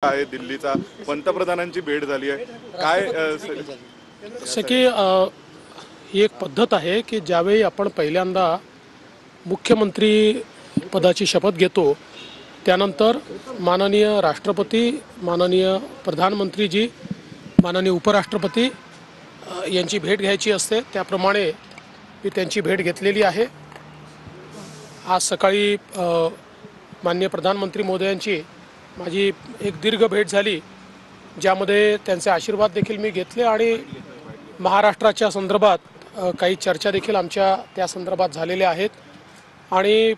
आहे दिल्लीचा पंतप्रधानांची भेट झाली आहे काय जसं की ही एक पद्धत आहे की ज्यावेळी आपण पहिल्यांदा मुख्यमंत्री पदाची शपथ घेतो त्यानंतर माननीय राष्ट्रपती, माननीय प्रधानमंत्रीजी, माननीय उपराष्ट्रपती यांची भेट घ्यायची असते। त्याप्रमाणे मी त्यांची भेट घेतलेली आहे। आज सकाळी माननीय प्रधानमंत्री महोदयांची माझी एक दीर्घ भेट झाली, ज्यामध्ये त्यांचे आशीर्वाद देखील मी घेतले आणि महाराष्ट्राच्या संदर्भात काही चर्चा देखील आमच्या त्या संदर्भात झालेल्या आहेत। आणि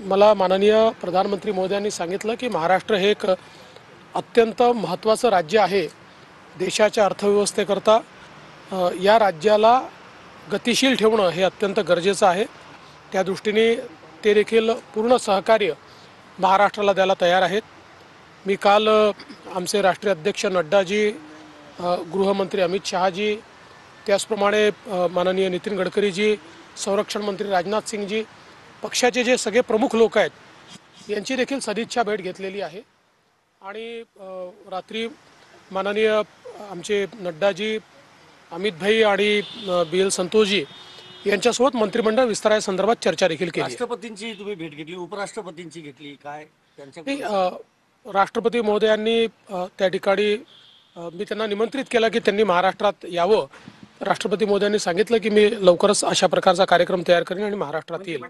मला माननीय प्रधानमंत्री महोदयांनी सांगितलं की महाराष्ट्र हे एक अत्यंत महत्त्वाचं राज्य आहे देशाच्या अर्थव्यवस्थेकरता। या राज्याला गतिशील ठेवणं हे अत्यंत गरजेचं आहे। त्या दृष्टीने ते देखील पूर्ण सहकार्य महाराष्ट्राला द्यायला तयार आहेत। मी काल आमचे राष्ट्रीय अध्यक्ष नड्डाजी, गृहमंत्री अमित शहाजी, त्याचप्रमाणे माननीय नितीन गडकरीजी, संरक्षण मंत्री राजनाथ सिंगजी, पक्षाचे जे सगळे प्रमुख लोक आहेत यांची देखील सदिच्छा भेट घेतलेली आहे। आणि रात्री माननीय आमचे नड्डाजी, अमित भाई आणि BL संतोषजी यांच्यासोबत मंत्रिमंडळ विस्तारासंदर्भात चर्चा देखील केली। राष्ट्रपतींची तुम्ही भेट घेतली, उपराष्ट्रपतींची घेतली, काय त्यांच्या राष्ट्रपती महोदयांनी त्या ठिकाणी मी त्यांना निमंत्रित केलं की त्यांनी महाराष्ट्रात यावं। राष्ट्रपती महोदयांनी सांगितलं की मी लवकरच अशा प्रकारचा कार्यक्रम तयार करेन आणि महाराष्ट्रात येईल।